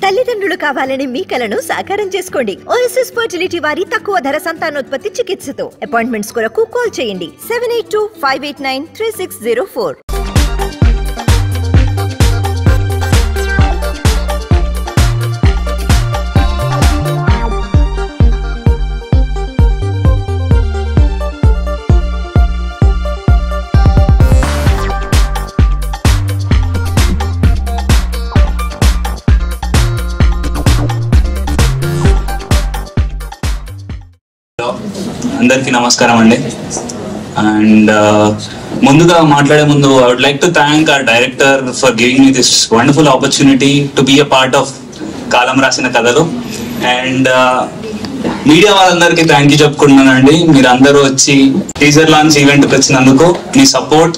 తల్లిదండ్రులు కావాలని మీ కలను సాకారం చేసుకోండి. ఓఎస్ఎస్ ఫర్టిలిటీ వారి తక్కువ ధర సంతానోత్పత్తి చికిత్సతో అపాయింట్మెంట్స్ కొరకు కాల్ చేయండి 7825893604. అందరికీ నమస్కారం అండి. అండ్ ముందుగా మాట్లాడే ముందు I would like to thank our director for giving me this wonderful opportunity to be a part of Kaalam రాసిన కథలు. అండ్ మీడియా వాళ్ళందరికీ థ్యాంక్ యూ చెప్పుకుంటున్నానండి. మీరు అందరూ వచ్చి టీజర్ లాంచ్ ఈవెంట్కి వచ్చినందుకు మీ సపోర్ట్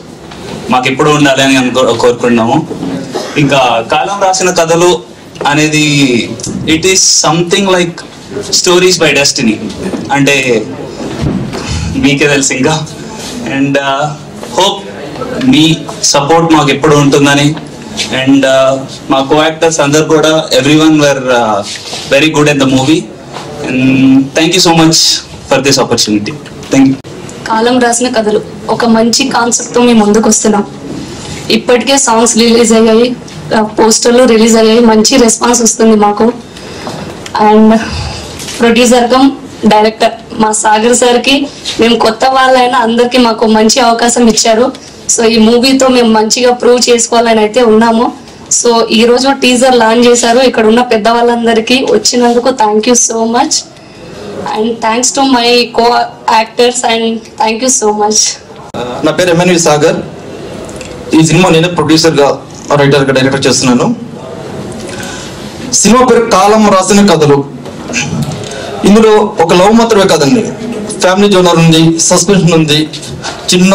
మాకు ఎప్పుడు ఉండాలి అని కోరుకుంటున్నాము. ఇంకా కాలం రాసిన కథలు అనేది it is something like stories by destiny అంటే మీకే తెలుసు ఇంకా. అండ్ హోప్ మీ సపోర్ట్ మాకు ఎప్పుడు ఉంటుందని. అండ్ మా కో యాక్టర్స్ అందరు కూడా everyone were very good at the movie. And thank you so much for this opportunity. Thank you. కాలం రాసిన కథలు ఒక మంచి కాన్సెప్ట్తో మేము ముందుకు వస్తున్నాం. ఇప్పటికే సాంగ్స్ రిలీజ్ అయ్యాయి, పోస్టర్లు రిలీజ్ అయ్యాయి, మంచి రెస్పాన్స్ వస్తుంది మాకు. అండ్ ప్రొడ్యూసర్ కమ్ డైరెక్టర్ మా సాగర్ సార్కి మేము కొత్త వాళ్ళైనా అందరికీ మాకు మంచి అవకాశం ఇచ్చారు. సో ఈ మూవీతో మేము మంచిగా ప్రూవ్ చేసుకోవాలని అయితే ఉన్నాము. సో ఈ రోజు టీజర్ లాంచ్ చేశారు. ఇక్కడ ఉన్న పెద్ద వాళ్ళందరికీ వచ్చినందుకు thank you so much. And thanks to my co actors and thank you so much. నా పేరు ఎమ్మెన్వి సాగర్. ఈ సినిమా నేను ప్రొడ్యూసర్గా, రైటర్గా, డైరెక్టర్ చేస్తున్నాను. సినిమా పేరు కాలం రాసిన కథలు. ఇందులో ఒక లవ్ మాత్రమే కాదండి, ఫ్యామిలీ జోనర్ ఉంది, సస్పెన్షన్ ఉంది, చిన్న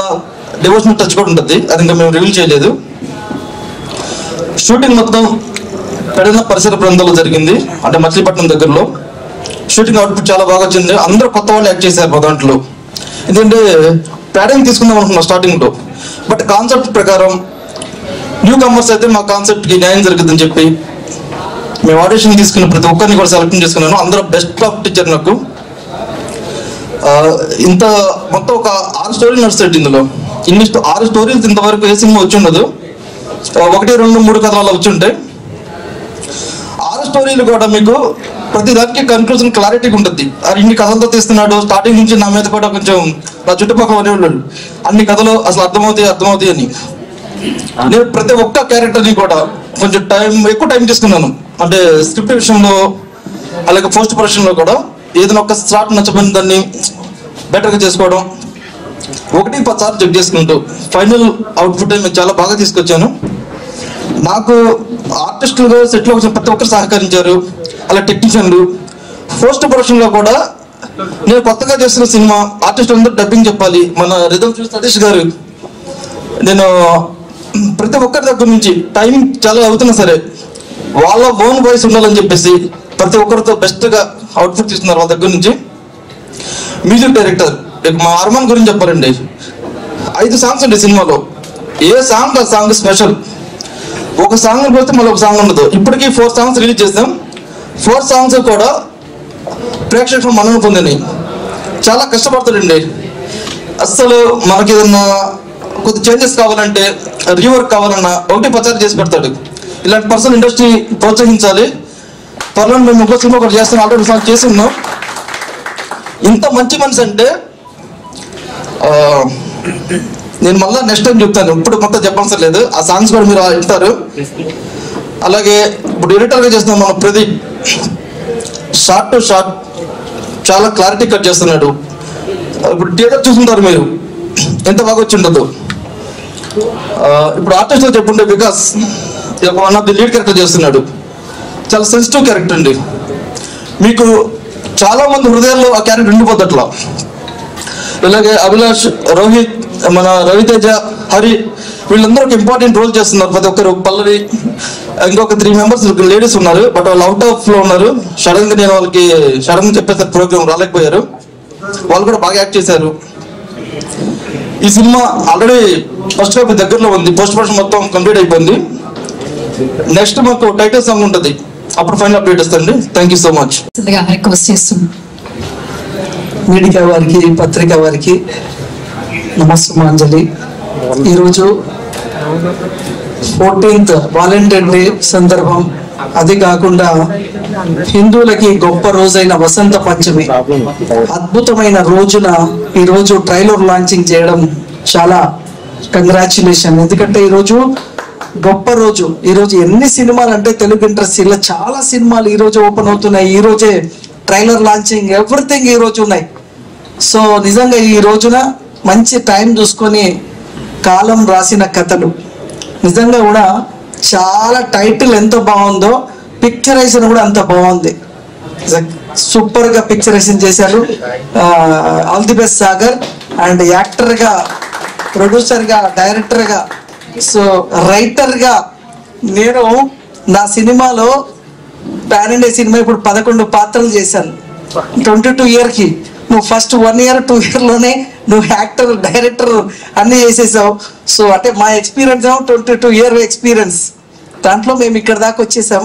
డివోషనల్ టచ్ కూడా ఉంటుంది. అది ఇంకా మేము రివీల్ చేయలేదు. షూటింగ్ మొత్తం పెడన పరిసర ప్రాంతాల్లో జరిగింది, అంటే మచిలీపట్నం దగ్గరలో. షూటింగ్ అవుట్పుట్ చాలా బాగా వచ్చింది. అందరూ కొత్త వాళ్ళు యాక్ట్ చేశారు మా దాంట్లో. ఎందుకంటే ప్యాడింగ్ తీసుకుందాం అనుకున్నాం స్టార్టింగ్లో, బట్ కాన్సెప్ట్ ప్రకారం న్యూ కమర్స్ అయితే మా కాన్సెప్ట్కి న్యాయం జరుగుతుందని చెప్పి మేము ఆడిషన్ తీసుకున్న ప్రతి ఒక్కరిని కూడా సెలెక్ట్ చేసుకున్నాను. అందరూ బెస్ట్ ఆఫ్ టీచర్ నాకు. ఇంత మొత్తం ఒక 6 స్టోరీలు నడుస్తాయి ఇందులో. 6 స్టోరీలు ఇంతవరకు ఏ సినిమా వచ్చి ఉండదు. 1, 2, 3 కథలు అలా వచ్చి ఉంటాయి. 6 స్టోరీలు కూడా మీకు ప్రతి దానికి కన్క్లూజన్ క్లారిటీగా ఉంటుంది. ఇన్ని కథలతో తీస్తున్నాడు, స్టార్టింగ్ నుంచి నా మీద కూడా కొంచెం నా చుట్టుపక్కల అనేవాళ్ళు అన్ని కథలు అసలు అర్థమవుతాయి అని. నేను ప్రతి ఒక్క క్యారెక్టర్ని కూడా కొంచెం ఎక్కువ టైం తీసుకున్నాను. అంటే స్క్రిప్ట్ విషయంలో అలాగే పోస్ట్ ప్రొడక్షన్లో కూడా ఏదైనా ఒక స్టార్ట్ నచ్చబడిన దాన్ని బెటర్గా చేసుకోవడం, 1-10 సార్లు చెక్ చేసుకుంటూ ఫైనల్ అవుట్పుట్ నేను చాలా బాగా తీసుకొచ్చాను. నాకు ఆర్టిస్టులుగా సెట్లో వచ్చిన ప్రతి ఒక్కరు సహకరించారు, అలా టెక్నీషియన్లు. పోస్ట్ ప్రొడక్షన్లో కూడా నేను కొత్తగా చేస్తున్న సినిమా ఆర్టిస్ట్ అందరూ డబ్బింగ్ చెప్పాలి. మన రిథమ్ చూసి సతీష్ గారు, నేను ప్రతి ఒక్కరి దగ్గర నుంచి టైం చాలా అవుతున్నా సరే వాళ్ళ ఓన్ వాయిస్ ఉండాలని చెప్పేసి ప్రతి ఒక్కరితో బెస్ట్గా అవుట్పుట్ ఇస్తున్నారు వాళ్ళ దగ్గర నుంచి. మ్యూజిక్ డైరెక్టర్ మా అర్మాన్ గురించి చెప్పారండి. 5 సాంగ్స్ అండి సినిమాలో. ఏ సాంగ్ ఆ సాంగ్ స్పెషల్. ఒక సాంగ్ పోతే మళ్ళీ ఒక సాంగ్ ఉండదు. ఇప్పటికీ 4 సాంగ్స్ రిలీజ్ చేసాం. 4 సాంగ్స్ కూడా ప్రేక్షకులు మన్నన పొందినాయి. చాలా కష్టపడతాడండి. అస్సలు మనకి ఏదన్నా కొద్ది చేంజెస్ కావాలంటే, రీవర్క్ కావాలన్నా 1-10 సార్లు చేసి పెడతాడు. ఇలాంటి పర్సన్ ఇండస్ట్రీ ప్రోత్సహించాలి. త్వరలో మేము ఇంకో సినిమా ఒకటి చేస్తాం, ఆల్రెడీ సాంగ్ చేసి ఉన్నాం. ఇంత మంచి మనిషి అంటే నేను మళ్ళీ నెక్స్ట్ టైం చెప్తాను, ఇప్పుడు మొత్తం చెప్పవసరం లేదు. ఆ సాంగ్స్ కూడా మీరు వింటారు. అలాగే ఇప్పుడు ఎడిటర్గా చేస్తున్నాం మనం ప్రదీప్. షార్ట్ టు షార్ట్ చాలా క్లారిటీ కట్ చేస్తున్నాడు. ఇప్పుడు థియేటర్ చూస్తుంటారు మీరు, ఎంత బాగా వచ్చి ఉండదు. ఇప్పుడు ఆర్టిస్ట్లో చెప్పుంటే Vikas one of the lead character చేస్తున్నాడు. చాలా సెన్సిటివ్ క్యారెక్టర్ అండి. మీకు చాలా మంది హృదయాల్లో ఆ క్యారెక్టర్ ఉండిపోద్ది అట్లా. అలాగే అభిలాష్, రోహిత్, మన రవితేజ, హరి వీళ్ళందరూ ఒక ఇంపార్టెంట్ రోల్ చేస్తున్నారు. ప్రతి ఒక్కరు. పల్లవి, ఇంకొక 3 మెంబర్స్ లేడీస్ ఉన్నారు, బట్ వాళ్ళు అవుట్ ఆఫ్ లో ఉన్నారు. సడన్గా నేను వాళ్ళకి చెప్పేసారు, ప్రోగ్రామ్ రాలేకపోయారు. వాళ్ళు కూడా బాగా యాక్ట్ చేశారు. ఈ సినిమా ఆల్రెడీ ఫస్ట్ కాపీ దగ్గరలో ఉంది. పోస్ట్ ప్రొడక్షన్ మొత్తం కంప్లీట్ అయిపోయింది. నెక్స్ట్ మాకు టైటిల్ సాంగ్ ఉంటుంది. అప్పుడు ఫైనల్ అప్డేట్ ఇస్తానండి. Thank you so much. Request చేస్తున్నాను మీడియా వారికి, పత్రికా వారికి నమస్సుమాంజలి. ఈరోజు 14th వాలంటీర్ డే సందర్భం, అది కాకుండా హిందువులకి గొప్ప రోజైన వసంత పంచమి అద్భుతమైన రోజున ఈరోజు ట్రైలర్ లాంచింగ్ చేయడం చాలా కంగ్రాచులేషన్. ఎందుకంటే ఈరోజు గొప్ప రోజు. ఈరోజు ఎన్ని సినిమాలు అంటే తెలుగు ఇండస్ట్రీలో చాలా సినిమాలు ఈరోజు ఓపెన్ అవుతున్నాయి. ఈ రోజే ట్రైలర్ లాంచింగ్, ఎవ్రీథింగ్ ఈ రోజు ఉన్నాయి. సో నిజంగా ఈ రోజున మంచి టైం చూసుకొని కాలం రాసిన కథలు నిజంగా కూడా చాలా టైటిల్ ఎంత బాగుందో, పిక్చరైజేషన్ కూడా అంత బాగుంది. సూపర్ గా పిక్చరైజేషన్ చేశారు. All the best Sagar. And actor గా, ప్రొడ్యూసర్ గా, డైరెక్టర్ గా, సో రైటర్ గా నేను నా సినిమాలో పాన్ ఇండియా సినిమా ఇప్పుడు 11 పాత్రలు చేశాను 22 year కి. నువ్వు ఫస్ట్ 1 year 2 year లోనే నువ్వు యాక్టర్, డైరెక్టర్ అన్ని చేసేసావు. సో అంటే మా ఎక్స్పీరియన్స్ 22 year ఎక్స్పీరియన్స్, దాంట్లో మేము ఇక్కడ దాకా వచ్చేసాం.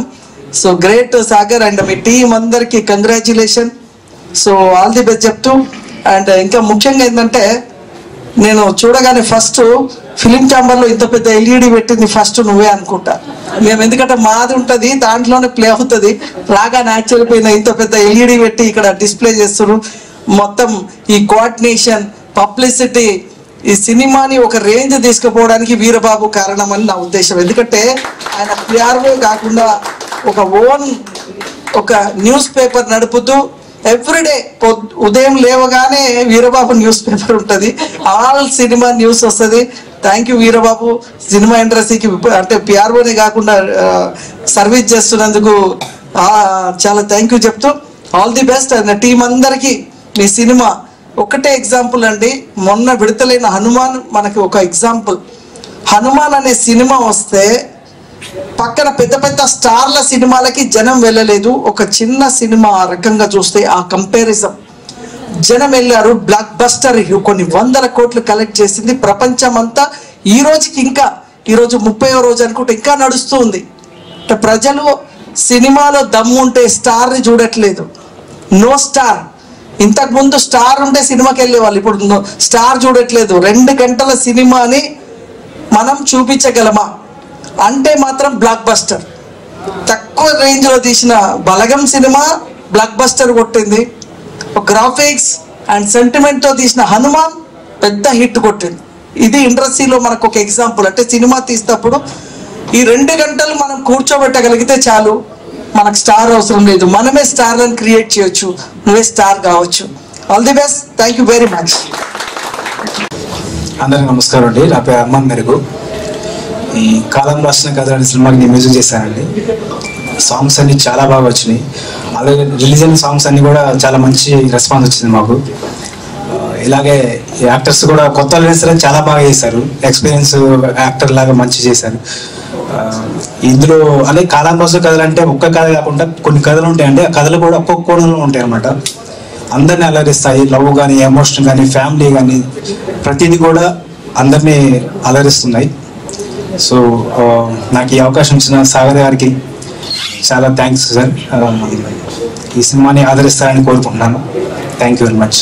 సో గ్రేట్ సాగర్ అండ్ మీ టీం అందరికి congratulation. So all the best చెప్తూ, అండ్ ఇంకా ముఖ్యంగా ఏంటంటే నేను చూడగానే ఫస్ట్ ఫిలిం ఛాంబర్లో ఇంత పెద్ద ఎల్ఈడి పెట్టింది ఫస్ట్ నువ్వే అనుకుంటా. మేము ఎందుకంటే మాది ఉంటుంది, దాంట్లోనే ప్లే అవుతుంది. రాగా న్యాచురల్ ఇంత పెద్ద ఎల్ఈడి పెట్టి ఇక్కడ డిస్ప్లే చేస్తున్నారు. మొత్తం ఈ కోఆర్డినేషన్, పబ్లిసిటీ, ఈ సినిమాని ఒక రేంజ్ తీసుకుపోవడానికి వీరబాబు కారణం అని నా ఉద్దేశం. ఎందుకంటే ఆయన పిఆర్ఓ కాకుండా ఒక ఓన్ ఒక న్యూస్ పేపర్ నడుపుతూ ఎవ్రీడే ఉదయం లేవగానే వీరబాబు న్యూస్ పేపర్ ఉంటుంది, ఆల్ సినిమా న్యూస్ వస్తుంది. థ్యాంక్ యూ వీరబాబు, సినిమా ఇండస్ట్రీకి అంటే పిఆర్ఓనే కాకుండా సర్వీస్ చేస్తున్నందుకు చాలా థ్యాంక్ యూ చెప్తూ all the best. And team అందరికీ మీ సినిమా ఒకటే ఎగ్జాంపుల్ అండి. మొన్న విడుదలైన హనుమాన్ మనకి ఒక ఎగ్జాంపుల్. హనుమాన్ అనే సినిమా వస్తే పక్కన పెద్ద పెద్ద స్టార్ల సినిమాలకి జనం వెళ్ళలేదు. ఒక చిన్న సినిమా ఆ రకంగా చూస్తే ఆ కంపారిజన్ జనం వెళ్ళారు. బ్లాక్ బస్టర్ కొన్ని 100 కోట్లు కలెక్ట్ చేసింది ప్రపంచం అంతా. ఈ రోజుకి ఇంకా ఈరోజు 30వ రోజు అనుకుంటే ఇంకా నడుస్తూ ఉంది. ప్రజలు సినిమాలో దమ్ము ఉంటే స్టార్ని చూడట్లేదు. No star. ఇంతకు ముందు స్టార్ ఉంటే సినిమాకి వెళ్ళేవాళ్ళు, ఇప్పుడు స్టార్ చూడట్లేదు. 2 గంటల సినిమాని మనం చూపించగలమా అంటే మాత్రం బ్లాక్ బస్టర్. తక్కువ రేంజ్ లో తీసిన బలగం సినిమా బ్లాక్ బస్టర్ కొట్టింది. గ్రాఫిక్స్ అండ్ సెంటిమెంట్ తో తీసిన హనుమాన్ పెద్ద హిట్ కొట్టింది. ఇది ఇండస్ట్రీలో మనకు ఒక ఎగ్జాంపుల్. అంటే సినిమా తీసినప్పుడు ఈ 2 గంటలు మనం కూర్చోబెట్టగలిగితే చాలు, మనకు స్టార్ అవసరం లేదు, మనమే స్టార్లను క్రియేట్ చేయొచ్చు, నువ్వే స్టార్ కావచ్చు. All the best. Thank you very much. అందరికి నమస్కారం అండి. నా పేరు అమ్మన్ మెరుగు. ఈ కాలం రాసిన కథ అనే సినిమాకి నేను మ్యూజిక్ చేశానండి. సాంగ్స్ అన్ని చాలా బాగా వచ్చినాయి. అలాగే రిలీజ్ అయిన సాంగ్స్ అన్ని కూడా చాలా మంచి రెస్పాన్స్ వచ్చింది మాకు. ఇలాగే యాక్టర్స్ కూడా కొత్త సరే చాలా బాగా చేశారు. ఎక్స్పీరియన్స్ యాక్టర్ లాగా మంచి చేశారు. ఇందులో అలాగే కాలం రాసిన కథలు అంటే ఒక్క కథ కాకుండా కొన్ని కథలు ఉంటాయండి. ఆ కథలు కూడా ఒక్కొక్క కోణంలో ఉంటాయి అన్నమాట. అందరినీ అలరిస్తాయి. లవ్ కానీ, ఎమోషన్ కానీ, ఫ్యామిలీ కానీ, ప్రతిదీ కూడా అందరినీ అలరిస్తున్నాయి. సో నాకు ఈ అవకాశం ఇచ్చిన సాగర్ గారికి చాలా థ్యాంక్స్ సార్. ఈ సినిమాని ఆదరిస్తారని కోరుకుంటున్నాను. Thank you very much.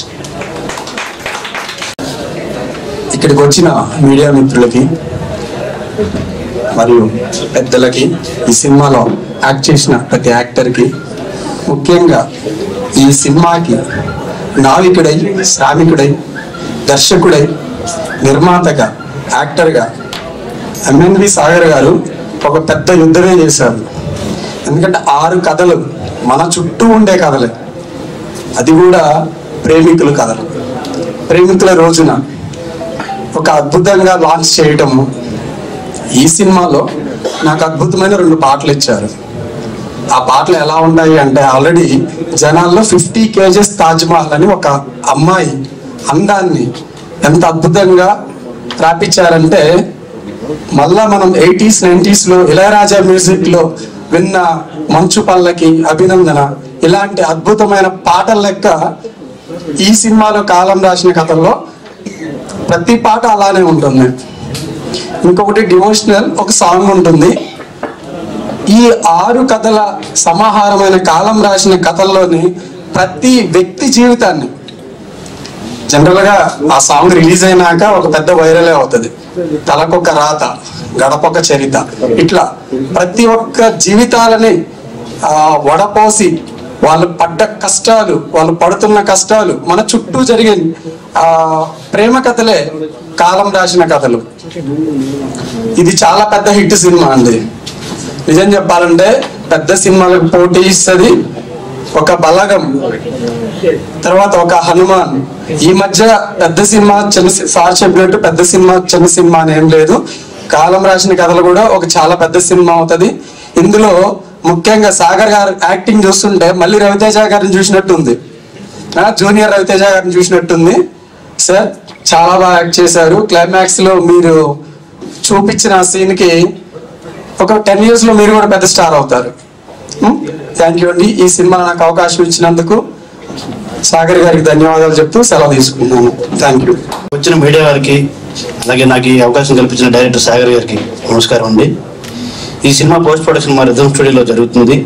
ఇక్కడికి వచ్చిన మీడియా మిత్రులకి మరియు పెద్దలకి, ఈ సినిమాలో యాక్ట్ చేసిన ప్రతి యాక్టర్కి, ముఖ్యంగా ఈ సినిమాకి నావికుడై, శ్రామికుడై, దర్శకుడై, నిర్మాతగా, యాక్టర్గా ఎంఎన్వి సాగర్ గారు ఒక పెద్ద యుద్ధమే చేశారు. ఎందుకంటే 6 కథలు మన చుట్టూ ఉండే కథలే, అది కూడా ప్రేమికుల కథలు. ప్రేమికుల రోజున ఒక అద్భుతంగా లాంచ్ చేయటము. ఈ సినిమాలో నాకు అద్భుతమైన 2 పాటలు ఇచ్చారు. ఆ పాటలు ఎలా ఉన్నాయి అంటే, ఆల్రెడీ జనాల్లో 50 kgs తాజ్మహల్ అని ఒక అమ్మాయి అందాన్ని ఎంత అద్భుతంగా రాపించారంటే, మళ్ళా మనం 80s 90s లో ఇళయరాజా మ్యూజిక్ లో విన్న మంచు పల్లకి, అభినందన ఇలాంటి అద్భుతమైన పాటల లెక్క ఈ సినిమాలో కాలం రాసిన కథల్లో ప్రతి పాట అలానే ఉంటుంది. ఇంకొకటి డివోషనల్ ఒక సాంగ్ ఉంటుంది. ఈ 6 కథల సమాహారమైన కాలం రాసిన కథల్లోని ప్రతి వ్యక్తి జీవితాన్ని, జనరల్గా ఆ సాంగ్ రిలీజ్ అయినాక ఒక పెద్ద వైరలే అవుతుంది, తలకొక రాత, గడపొక చరిత, ఇట్లా ప్రతి ఒక్క జీవితాలని వడపోసి వాళ్ళు పడ్డ కష్టాలు, వాళ్ళు పడుతున్న కష్టాలు, మన చుట్టూ జరిగే ప్రేమ కథలే కాలం రాసిన కథలు. ఇది చాలా పెద్ద హిట్ సినిమా అండి. నిజం చెప్పాలంటే పెద్ద సినిమాలకు పోటీ ఇస్తుంది ఒక బలగం, తర్వాత ఒక హనుమాన్. ఈ మధ్య పెద్ద సినిమా చిన్న, సార్ చెప్పినట్టు పెద్ద సినిమా చిన్న సినిమా అని ఏం లేదు. కాలం రాసిన కథలు కూడా ఒక చాలా పెద్ద సినిమా అవుతుంది. ఇందులో ముఖ్యంగా సాగర్ గారు యాక్టింగ్ చూస్తుంటే మళ్ళీ రవితేజ గారిని చూసినట్టుంది, జూనియర్ రవితేజ గారిని చూసినట్టుంది. సార్ చాలా బాగా యాక్ట్ చేశారు. క్లైమాక్స్ లో మీరు చూపించిన సీన్ కి ఒక 10 years లో మీరు కూడా పెద్ద స్టార్ అవుతారు. థ్యాంక్ యూ అండి. ఈ సినిమా నాకు అవకాశం ఇచ్చినందుకు సాగర్ గారికి ధన్యవాదాలు చెప్తూ సెలవు తీసుకున్నాను. Thank you. వచ్చిన మీడియా వారికి, అలాగే నాకు ఈ అవకాశం కల్పించిన డైరెక్టర్ సాగర్ గారికి నమస్కారం అండి. ఈ సినిమా పోస్ట్ ప్రొడక్షన్ మా రిథమ్ స్టూడియోలో జరుగుతుంది.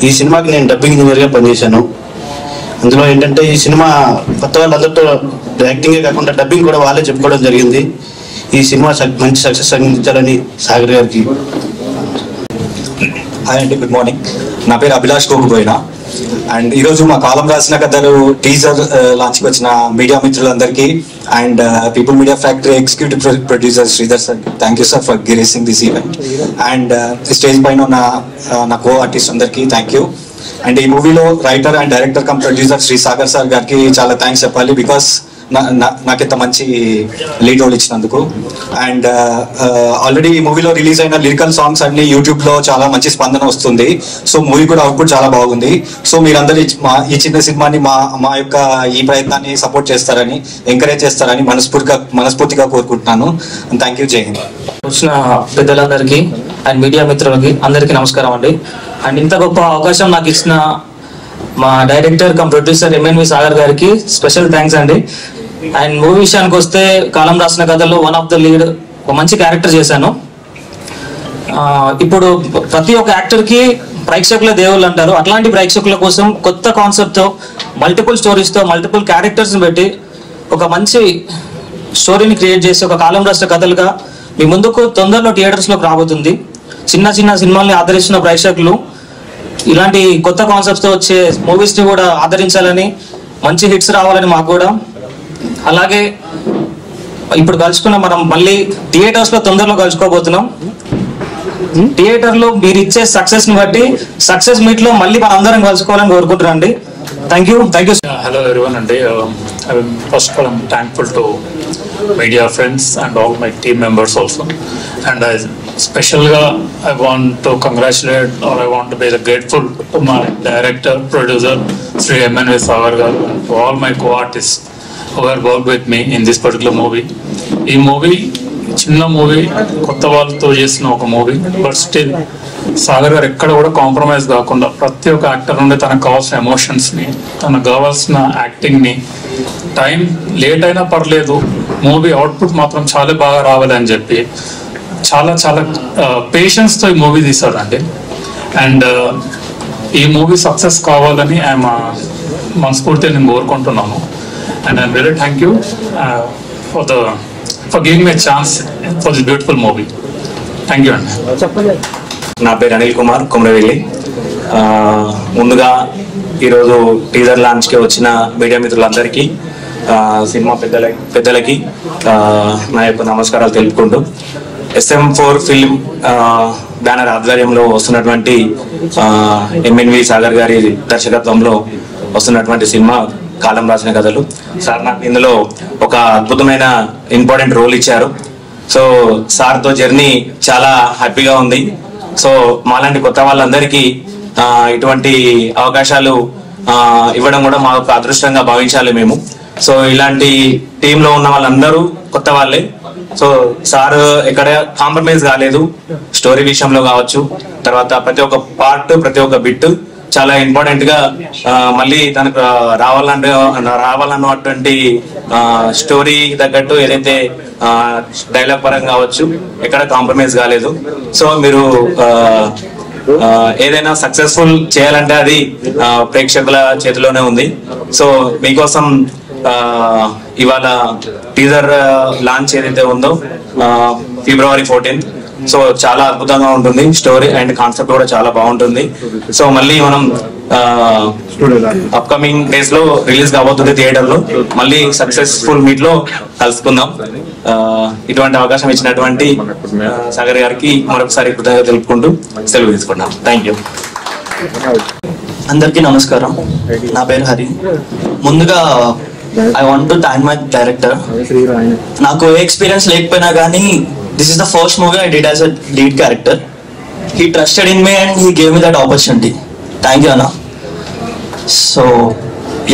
ఈ సినిమాకి నేను డబ్బింగ్ ఇంజనీర్గా పనిచేశాను. అందులో ఏంటంటే ఈ సినిమా కొత్త వాళ్ళందరితో యాక్టింగే కాకుండా డబ్బింగ్ కూడా వాళ్ళే చెప్పుకోవడం జరిగింది. ఈ సినిమా మంచి సక్సెస్ అందించాలని సాగర్ గారికి. హాయ్ అండి, గుడ్ మార్నింగ్. నా పేరు అభిలాష్ కోకుపోయినా. అండ్ ఈరోజు మా కాలం రాసిన కథలు టీజర్ లాంచ్కి వచ్చిన మీడియా మిత్రులందరికీ and people media factory executive producer Sridhar sir, thank you sir for gracing this event. And stage పైన ఉన్న నా కో ఆర్టిస్ట్ అందరికీ థ్యాంక్ యూ. అండ్ ఈ మూవీలో writer and director cum producer Shri Sagar sir గారికి చాలా థ్యాంక్స్ చెప్పాలి, బికాస్ నాకింత మంచి లీడ్ రోల్ ఇచ్చినందుకు. అండ్ ఆల్రెడీ ఈ మూవీలో రిలీజ్ అయిన లిరికల్ సాంగ్స్ అన్ని యూట్యూబ్ లో చాలా మంచి స్పందన వస్తుంది. సో మూవీ కూడా అవుట్పుట్ చాలా బాగుంది. సో మీరందరూ ఈ చిన్న సినిమాని మా యొక్క ఈ ప్రయత్నాన్ని సపోర్ట్ చేస్తారని, ఎంకరేజ్ చేస్తారని మనస్ఫూర్తిగా కోరుకుంటున్నాను. Thank you. జై హింద్. వచ్చిన పెద్దలందరికీ అండ్ మీడియా మిత్రులకి అందరికీ నమస్కారం అండి. అండ్ ఇంత గొప్ప అవకాశం నాకు ఇచ్చిన మా director cum producer MNV Sagar గారికి స్పెషల్ థ్యాంక్స్ అండి. అండ్ మూవీ విషయానికి వస్తే కాలం రాసిన కథలో వన్ ఆఫ్ ద లీడ్, ఒక మంచి క్యారెక్టర్ చేశాను. ఇప్పుడు ప్రతి ఒక్క యాక్టర్కి ప్రేక్షకుల దేవుళ్ళు అంటారు. అట్లాంటి ప్రేక్షకుల కోసం కొత్త కాన్సెప్ట్తో, మల్టిపుల్ స్టోరీస్తో, మల్టిపుల్ క్యారెక్టర్స్ని పెట్టి ఒక మంచి స్టోరీని క్రియేట్ చేసి ఒక కాలం రాసిన కథలుగా మీ ముందుకు తొందరలో థియేటర్స్లోకి రాబోతుంది. చిన్న చిన్న సినిమాల్ని ఆదరిస్తున్న ప్రేక్షకులు ఇలాంటి కొత్త కాన్సెప్ట్స్తో వచ్చే మూవీస్ని కూడా ఆదరించాలని, మంచి హిట్స్ రావాలని మాకు కూడా. అలాగే ఇప్పుడు కలుసుకున్న మనం మళ్ళీ థియేటర్స్లో తొందరలో కలుసుకోబోతున్నాం. థియేటర్లో మీరు ఇచ్చే సక్సెస్ని బట్టి సక్సెస్ మీట్లో మళ్ళీ మనం అందరం కలుసుకోవాలని కోరుకుంటున్నాండి. Thank you. Hello everyone, and first of all I'm thankful to media friends and all my team members also, and I want to congratulate, or I want to be grateful to my director, producer Sri MNV Sagar garu, and to all my co-artists who have worked with me in this particular movie. Ee movie చిన్న movie, కొత్త వాళ్ళతో చేసిన ఒక movie, but still Sagar గారు ఎక్కడ కూడా compromise కాకుండా ప్రతి ఒక్క యాక్టర్ నుండి తనకు కావాల్సిన ఎమోషన్స్ని, తనకు కావాల్సిన యాక్టింగ్ని, టైం లేట్ అయినా పర్లేదు మూవీ అవుట్పుట్ మాత్రం చాలా బాగా రావాలి అని చెప్పి చాలా చాలా పేషెన్స్తో ఈ మూవీ తీశాడండి. అండ్ ఈ మూవీ సక్సెస్ కావాలని ఆయన మనస్ఫూర్తిగా నేను కోరుకుంటున్నాను. And I'm very thank you for giving me a chance for this beautiful movie. Thank you. నా పేరు అనిల్ కుమార్ కొమరవెల్లి. ముందుగా ఈరోజు టీజర్ లాంచ్కి వచ్చిన మీడియా మిత్రులందరికీ, సినిమా పెద్దలకి నా యొక్క నమస్కారాలు తెలుపుకుంటూ, SM4 ఫిల్మ్ బ్యానర్ ఆధ్వర్యంలో వస్తున్నటువంటి ఎంఎన్వి సాగర్ గారి దర్శకత్వంలో వస్తున్నటువంటి సినిమా కాలం రాసిన కథలు. సార్ నాకు ఇందులో ఒక అద్భుతమైన ఇంపార్టెంట్ రోల్ ఇచ్చారు. సో సార్తో జర్నీ చాలా హ్యాపీగా ఉంది. సో మాలాంటి కొత్త వాళ్ళందరికీ ఇటువంటి అవకాశాలు ఇవ్వడం కూడా మా యొక్క అదృష్టంగా భావించాలి మేము. సో ఇలాంటి టీంలో ఉన్న వాళ్ళందరూ కొత్త వాళ్ళే. సో సార్ ఎక్కడ కాంప్రమైజ్ కాలేదు, స్టోరీ విషయంలో కావచ్చు, తర్వాత ప్రతి ఒక్క పార్ట్, ప్రతి ఒక్క బిట్ చాలా ఇంపార్టెంట్ గా మళ్ళీ తనకు రావాలన్నటువంటి స్టోరీ తగ్గట్టు ఏదైతే డైలాగ్ పరంగా కావచ్చు ఎక్కడ కాంప్రమైజ్ కాలేదు. సో మీరు ఏదైనా సక్సెస్ఫుల్ చేయాలంటే అది ప్రేక్షకుల చేతిలోనే ఉంది. సో మీకోసం ఇవాళ టీజర్ లాంచ్ ఏదైతే ఉందో February 14th. సో చాలా అద్భుతంగా ఉంటుంది. స్టోరీ అండ్ కాన్సెప్ట్ కూడా చాలా బాగుంటుంది. సో మళ్ళీ మనం అప్కమింగ్ డేస్ లో రిలీజ్ కాబోతుంది థియేటర్ లో. మళ్ళీ సక్సెస్ఫుల్ మీట్ లో కలుసుకుందాం. ఇటువంటి అవకాశం ఇచ్చినటువంటి సాగర్ గారికి మరొకసారి కృతజ్ఞతలు తెలుపుకుంటూ సెలవు తీసుకుంటాం. Thank you. అందరికీ నమస్కారం. నా పేరు హరి. ముందుగా I want to thank my director. నాకు ఏ ఎక్స్పీరియన్స్ లేకపోయినా కానీ this is the first movie I did as a lead character. He trusted in me and he gave me that opportunity. Thank you అన్న. So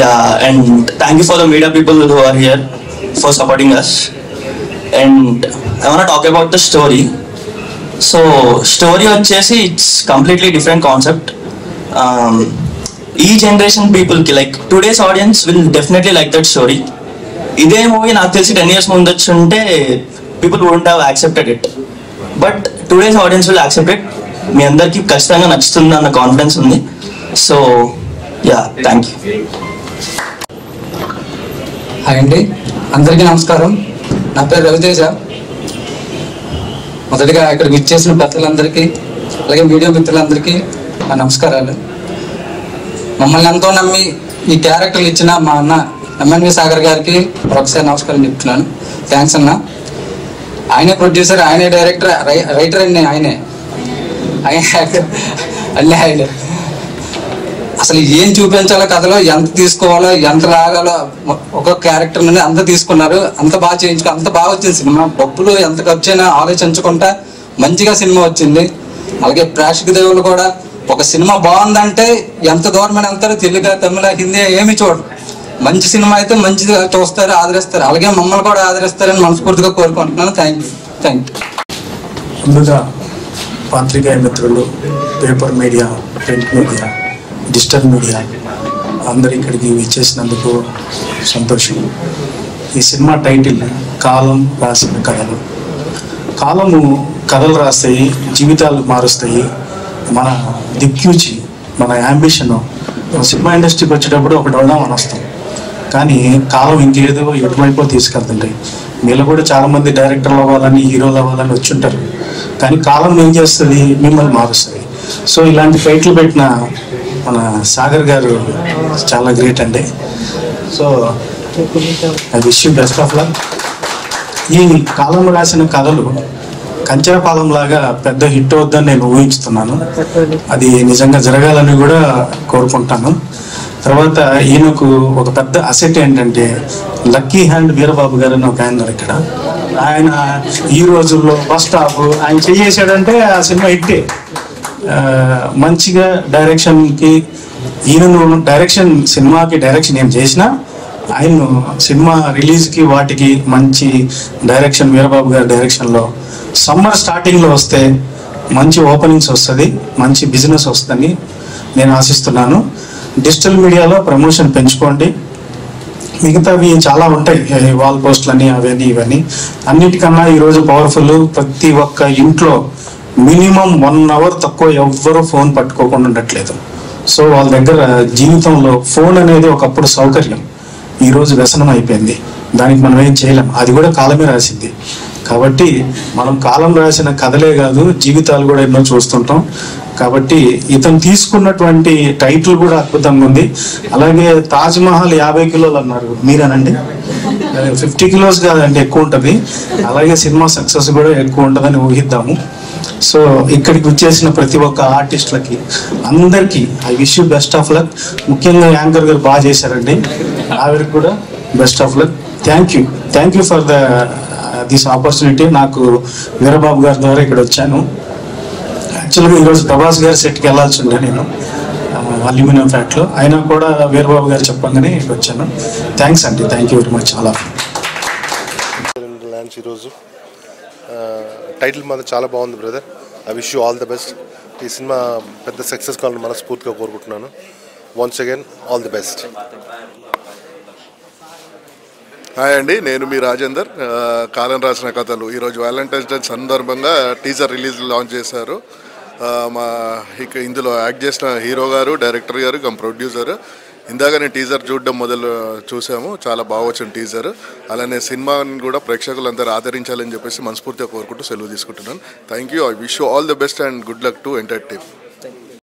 yeah, and thank you for the media people who are here for supporting us. And I want talk about the story. So story వచ్చేసి it's completely different concept. ఈ generation పీపుల్కి like today's audience will definitely like that story. ఇదే movie నాకు తెలిసి 10 years ముందు వచ్చి ఉంటే people wouldn't have accepted it. But today's audience will accept it. మీ అందరికీ ఖచ్చితంగా నచ్చుతుంది అన్న కాన్ఫిడెన్స్ ఉంది. So yeah, thank you. Hi అండి, అందరికీ నమస్కారం. నా పేరు రవితేజ. మొదటిగా ఇక్కడికి ఇచ్చేసిన పెద్దలందరికీ అలాగే మీడియా మిత్రులందరికీ నా నమస్కారాలు. మమ్మల్ని ఎంతో నమ్మి ఈ క్యారెక్టర్లు ఇచ్చిన మా అన్న ఎంఎన్వి సాగర్ గారికి ఒకసారి నమస్కారం చెప్తున్నాను. థ్యాంక్స్ అన్న. ఆయనే ప్రొడ్యూసర్, ఆయనే డైరెక్టర్, రైటర్ అన్నీ ఆయనే, అన్నీ ఆయనే. అసలు ఏం చూపించాలో కథలో, ఎంత తీసుకోవాలో, ఎంత లాగాలో ఒక్కొక్క క్యారెక్టర్ నుండి అంత తీసుకున్నారు. అంత బాగా చేయించుకో, అంత బాగా వచ్చింది సినిమా. డబ్బులు ఎంత ఖర్చు అయినా ఆలోచించకుండా మంచిగా సినిమా వచ్చింది. అలాగే ప్రేక్షక దేవులు కూడా ఒక సినిమా బాగుందంటే ఎంత దూరమైన వెళ్తారు, తెలుగు తమిళ హిందీ ఏమి చూడరు. మంచి సినిమా అయితే మంచిగా చూస్తారు, ఆదరిస్తారు. అలాగే మమ్మల్ని కూడా ఆదరిస్తారని మనస్ఫూర్తిగా కోరుకుంటున్నాను. Thank you. ముందుగా పాత్రికేయ మిత్రులు, paper media, print media, digital media అందరు ఇక్కడికి విచ్చేసినందుకు సంతోషం. ఈ సినిమా టైటిల్ కాలం రాసిన కథలు. కాలము కథలు రాస్తాయి, జీవితాలు మారుస్తాయి. మన దిక్యూచి, మన యాంబిషన్ సినిమా ఇండస్ట్రీకి వచ్చేటప్పుడు ఒకటి అవుదామని వస్తాం, కానీ కాలం ఇంకేదో ఎటువైపో తీసుకెళ్తుంటాయి. మీలో కూడా చాలామంది డైరెక్టర్లు అవ్వాలని, హీరోలు అవ్వాలని వచ్చి ఉంటారు, కానీ కాలం ఏం చేస్తుంది, మిమ్మల్ని మారుస్తుంది. సో ఇలాంటి ఫైట్లు పెట్టిన మన సాగర్ గారు చాలా గ్రేట్ అండి. So I wish you best of luck. ఈ కాలం రాసిన కథలు కంచరపాలెం లాగా పెద్ద హిట్ అవుద్దని నేను ఊహిస్తున్నాను. అది నిజంగా జరగాలని కూడా కోరుకుంటాను. తర్వాత ఈయనకు ఒక పెద్ద అసెట్ ఏంటంటే లక్కీ హ్యాండ్ వీరబాబు గారు అని ఒక ఆయన ఇక్కడ. ఆయన ఈ రోజుల్లో ఫస్ట్ హాఫ్ ఆయన చేసాడంటే ఆ సినిమా హిట్టే. మంచిగా డైరెక్షన్కి ఈయనను డైరెక్షన్, సినిమాకి డైరెక్షన్ ఏం చేసినా ఆయన సినిమా రిలీజ్కి వాటికి మంచి డైరెక్షన్, వీరబాబు గారి డైరెక్షన్లో సమ్మర్ స్టార్టింగ్లో వస్తే మంచి ఓపెనింగ్స్ వస్తుంది, మంచి బిజినెస్ వస్తుందని నేను ఆశిస్తున్నాను. డిజిటల్ మీడియాలో ప్రమోషన్ పెంచుకోండి. మిగతావి చాలా ఉంటాయి, వాల్ పోస్టులని అవన్నీ ఇవన్నీ. అన్నిటికన్నా ఈరోజు పవర్ఫుల్, ప్రతి ఒక్క ఇంట్లో మినిమం 1 hour తక్కువ ఎవ్వరూ ఫోన్ పట్టుకోకుండా ఉండట్లేదు. సో వాళ్ళ దగ్గర జీవితంలో ఫోన్ అనేది ఒకప్పుడు సౌకర్యం, ఈరోజు వ్యసనం అయిపోయింది. దానికి మనం ఏం చేయలేం, అది కూడా కాలమే రాసింది. కాబట్టి మనం కాలం రాసిన కథలే కాదు, జీవితాలు కూడా ఎన్నో చూస్తుంటాం. కాబట్టి ఇతను తీసుకున్నటువంటి టైటిల్ కూడా అద్భుతంగా ఉంది. అలాగే తాజ్ మహల్ 50 kilos అన్నారు, మీరేనండి 50 kilos కాదండి, ఎక్కువ ఉంటుంది. అలాగే సినిమా సక్సెస్ కూడా ఎక్కువ ఉంటుందని ఊహిద్దాము. సో ఇక్కడికి వచ్చేసిన ప్రతి ఒక్క ఆర్టిస్టులకి అందరికీ I wish you best of luck. ముఖ్యంగా యాంకర్ గారు బాగా చేశారండి, ఆవిడకి కూడా best of luck. Thank you for this opportunity. నాకు వీరబాబు గారి ద్వారా ఇక్కడ వచ్చాను. యాక్చువల్గా ఈరోజు ప్రభాస్ గారి సెట్కి వెళ్ళాల్సి ఉండే నేను, అల్యూమినియం ఫ్యాక్టరీలో. అయినా కూడా వీరబాబు గారు చెప్పంగానే ఇక్కడ వచ్చాను. థ్యాంక్స్ అండి, థ్యాంక్ యూ వెరీ మచ్. చాలా ఈరోజు టైటిల్ మాత్రం చాలా బాగుంది brother. I wish you all the best. ఈ సినిమా పెద్ద సక్సెస్ కావాలని మనస్ఫూర్తిగా కోరుకుంటున్నాను. Once again all the best. Hi అండి, నేను మీ రాజేందర్. కాలం రాసిన కథలు ఈరోజు వ్యాలంటైన్స్ డే సందర్భంగా టీజర్ రిలీజ్ లాంచ్ చేశారు. మా ఇక ఇందులో యాక్ట్ చేసిన హీరో గారు, డైరెక్టర్ గారు, ప్రొడ్యూసర్. ఇందాక నేను టీజర్ చూడడం చూసాము, చాలా బాగా వచ్చిన టీజర్. అలానే సినిమాని కూడా ప్రేక్షకులందరూ ఆదరించాలని చెప్పేసి మనస్ఫూర్తిగా కోరుకుంటూ సెలవు తీసుకుంటున్నాను. Thank you. I wish you all the best and good luck to entire team.